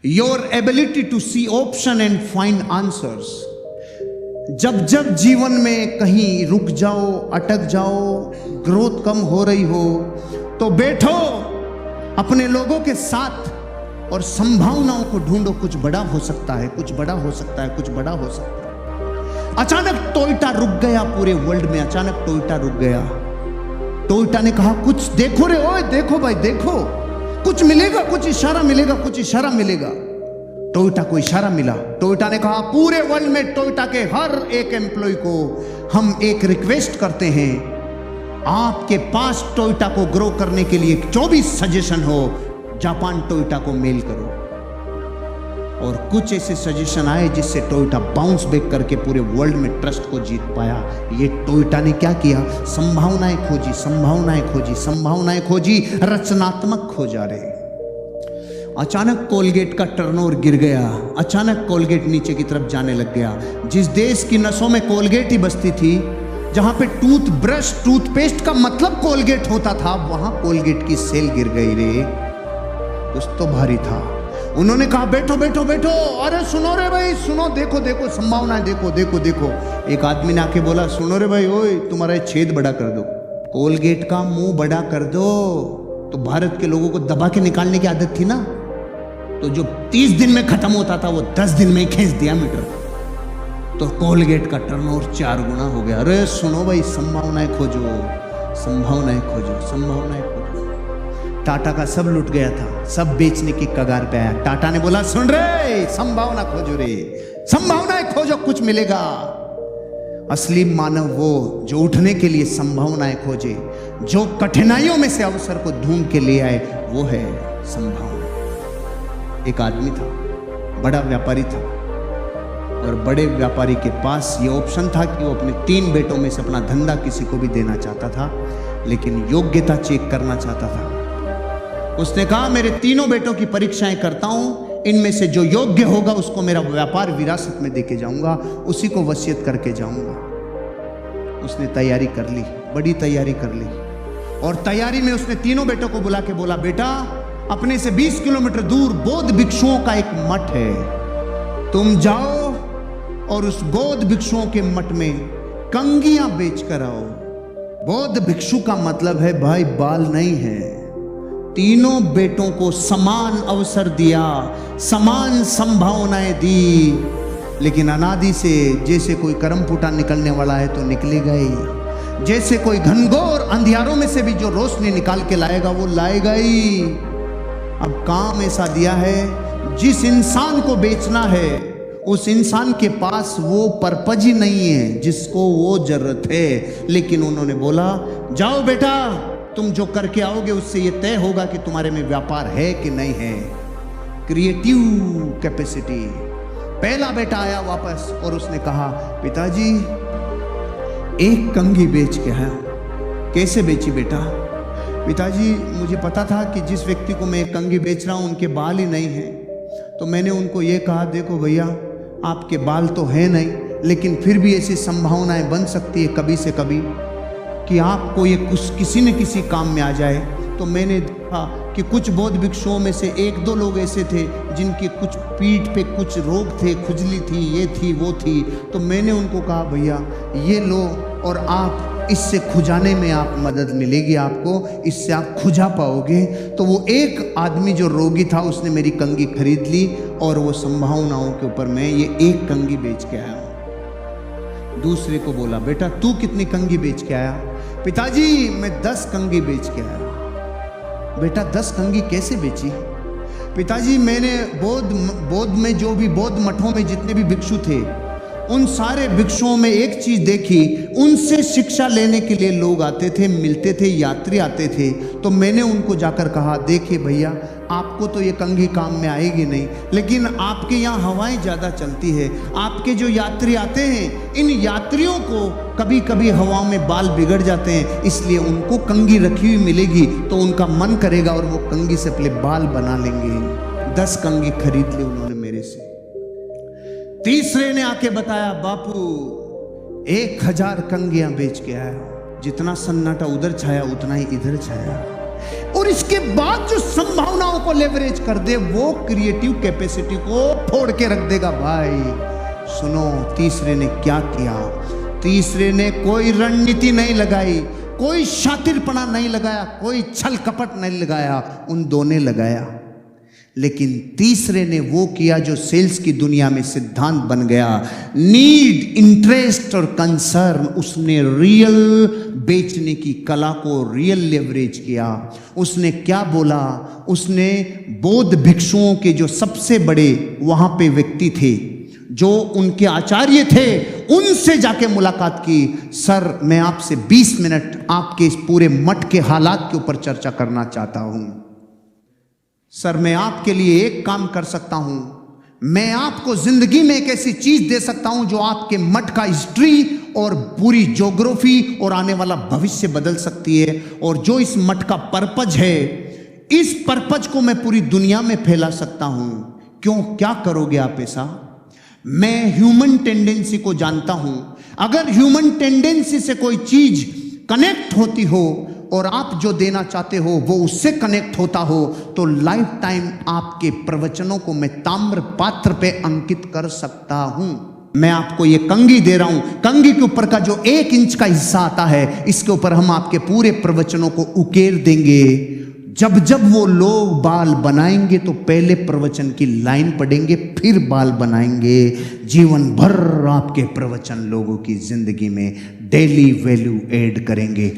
Your ability to see option and find answers. जब जब जीवन में कहीं रुक जाओ, अटक जाओ, ग्रोथ कम हो रही हो, तो बैठो अपने लोगों के साथ और संभावनाओं को ढूंढो। कुछ बड़ा हो सकता है, कुछ बड़ा हो सकता है, कुछ बड़ा हो सकता है। अचानक टोयोटा रुक गया, पूरे वर्ल्ड में अचानक टोयोटा रुक गया। टोयोटा ने कहा कुछ देखो रे, ओए देखो भाई देखो, कुछ मिलेगा, कुछ इशारा मिलेगा, कुछ इशारा मिलेगा। टोयोटा को इशारा मिला। टोयोटा ने कहा पूरे वर्ल्ड में टोयोटा के हर एक एम्प्लॉय को हम एक रिक्वेस्ट करते हैं, आपके पास टोयोटा को ग्रो करने के लिए 24 सजेशन हो, जापान टोयोटा को मेल करो। और कुछ ऐसे सजेशन आए जिससे टोयोटा बाउंस बैक करके पूरे वर्ल्ड में ट्रस्ट को जीत पाया। ये टोयोटा ने क्या किया? संभावनाएं खोजी, संभावनाएं खोजी, संभावनाएं खोजी, रचनात्मक हो जा रहे। अचानक कोलगेट का टर्नओवर गिर गया। अचानक कोलगेट नीचे की तरफ जाने लग गया। जिस देश की नसों में कोलगेट ही बसती थी, जहां पे टूथब्रश, टूथपेस्ट का मतलब कोलगेट होता था, वहां कोलगेट की सेल गिर गई रे। कुछ तो भारी था। उन्होंने कहा बैठो बैठो बैठो, अरे सुनो रे भाई सुनो, देखो देखो संभावनाएं, देखो देखो देखो। एक आदमी ने आके बोला सुनो रे भाई, ओए तुम्हारा छेद बड़ा कर दो, कोलगेट का मुंह बड़ा कर दो। तो भारत के लोगों को दबा के निकालने की आदत थी ना, तो जो 30 दिन में खत्म होता था वो 10 दिन में खींच दिया मीटर। तो कोलगेट का टर्नओवर 4 गुना हो गया। अरे सुनो भाई, संभावनाएं खोजो, संभावनाएं खोजो, संभावनाएं खोजो। टाटा का सब लुट गया था, सब बेचने की कगार पे आया। टाटा ने बोला सुन रे, संभावना खोजो रे, संभावनाएं खोजो, कुछ मिलेगा। असली मानव वो जो उठने के लिए संभावनाएं खोजे, जो कठिनाइयों में से अवसर को ढूंढ के ले आए, वो है संभावना। एक आदमी था, बड़ा व्यापारी था, और बड़े व्यापारी के पास ये ऑप्शन था कि वो अपने 3 बेटों में से अपना धंधा किसी को भी देना चाहता था, लेकिन योग्यता चेक करना चाहता था। उसने कहा मेरे 3 बेटों की परीक्षाएं करता हूं, इनमें से जो योग्य होगा उसको मेरा व्यापार विरासत में देके जाऊंगा, उसी को वसीयत करके जाऊंगा। उसने तैयारी कर ली, बड़ी तैयारी कर ली, और तैयारी में उसने 3 बेटों को बुला के बोला बेटा, अपने से 20 किलोमीटर दूर बौद्ध भिक्षुओं का एक मठ है, तुम जाओ और उस बौद्ध भिक्षुओं के मठ में कंघियां बेच कर आओ। बौद्ध भिक्षु का मतलब है भाई बाल नहीं है। 3 बेटों को समान अवसर दिया, समान संभावनाएं दी, लेकिन अनादि से जैसे कोई करम फूटा निकलने वाला है तो निकलेगा ही, जैसे कोई घनघोर अंधियारों में से भी जो रोशनी निकाल के लाएगा वो लाएगा ही। अब काम ऐसा दिया है, जिस इंसान को बेचना है उस इंसान के पास वो पर्पज ही नहीं है जिसको वो जरूरत है। लेकिन उन्होंने बोला जाओ बेटा, तुम जो करके आओगे उससे ये तय होगा कि तुम्हारे में व्यापार है कि नहीं है। Creative capacity. पहला बेटा आया वापस और उसने कहा पिताजी एक कंघी बेच के आया। कैसे बेची बेटा? पिताजी मुझे पता था कि जिस व्यक्ति को मैं कंघी बेच रहा हूँ उनके बाल ही नहीं हैं, तो मैंने उनको ये कहा देखो भैया आपके बाल तो है नहीं, लेकिन फिर भी ऐसी संभावनाएं बन सकती है कभी से कभी कि आपको ये कुछ किसी न किसी काम में आ जाए। तो मैंने देखा कि कुछ बौद्ध भिक्षुओं में से 1-2 लोग ऐसे थे जिनके कुछ पीठ पे कुछ रोग थे, खुजली थी, ये थी वो थी। तो मैंने उनको कहा भैया ये लो और आप इससे खुजाने में आप मदद मिलेगी आपको, इससे आप खुजा पाओगे। तो वो एक आदमी जो रोगी था उसने मेरी कंघी खरीद ली और वो संभावनाओं के ऊपर मैं ये एक कंघी बेच के आया हूँ। दूसरे को बोला बेटा तू कितनी कंघी बेच के आया? पिताजी मैं 10 कंघी बेच के आया। बेटा 10 कंघी कैसे बेची? पिताजी मैंने बौद्ध में जो भी बौद्ध मठों में जितने भी भिक्षु थे उन सारे भिक्षुओं में एक चीज देखी, उनसे शिक्षा लेने के लिए लोग आते थे, मिलते थे, यात्री आते थे। तो मैंने उनको जाकर कहा देखिए भैया आपको तो ये कंघी काम में आएगी नहीं, लेकिन आपके यहाँ हवाएं ज़्यादा चलती है, आपके जो यात्री आते हैं इन यात्रियों को कभी कभी हवाओं में बाल बिगड़ जाते हैं, इसलिए उनको कंघी रखी हुई मिलेगी तो उनका मन करेगा और वो कंघी से अपने बाल बना लेंगे। 10 कंघी खरीद ली उन्होंने मेरे से। तीसरे ने आके बताया बापू 1000 कंघियां बेच के आया। जितना सन्नाटा उधर छाया उतना ही इधर छाया। और इसके बाद जो संभावनाओं को लेवरेज कर दे वो क्रिएटिव कैपेसिटी को फोड़ के रख देगा। भाई सुनो, तीसरे ने क्या किया? तीसरे ने कोई रणनीति नहीं लगाई, कोई शातिरपना नहीं लगाया, कोई छल कपट नहीं लगाया, उन दो ने लगाया। लेकिन तीसरे ने वो किया जो सेल्स की दुनिया में सिद्धांत बन गया, नीड, इंटरेस्ट और कंसर्न। उसने रियल बेचने की कला को रियल लेवरेज किया। उसने क्या बोला? उसने बौद्ध भिक्षुओं के जो सबसे बड़े वहां पे व्यक्ति थे, जो उनके आचार्य थे, उनसे जाके मुलाकात की। सर, मैं आपसे 20 मिनट आपके इस पूरे मठ के हालात के ऊपर चर्चा करना चाहता हूं। सर, मैं आपके लिए एक काम कर सकता हूं, मैं आपको जिंदगी में एक ऐसी चीज दे सकता हूं जो आपके मठ का हिस्ट्री और पूरी ज्योग्राफी और आने वाला भविष्य बदल सकती है। और जो इस मठ का पर्पज है, इस पर्पज को मैं पूरी दुनिया में फैला सकता हूं। क्यों, क्या करोगे आप ऐसा? मैं ह्यूमन टेंडेंसी को जानता हूं। अगर ह्यूमन टेंडेंसी से कोई चीज कनेक्ट होती हो और आप जो देना चाहते हो वो उससे कनेक्ट होता हो, तो लाइफ टाइम आपके प्रवचनों को मैं ताम्र पात्र पे अंकित कर सकता हूं। मैं आपको ये कंघी दे रहा हूं, कंघी के ऊपर का जो 1 इंच का हिस्सा आता है, इसके ऊपर हम आपके पूरे प्रवचनों को उकेर देंगे। जब जब वो लोग बाल बनाएंगे तो पहले प्रवचन की लाइन पढ़ेंगे, फिर बाल बनाएंगे। जीवन भर आपके प्रवचन लोगों की जिंदगी में डेली वैल्यू ऐड करेंगे।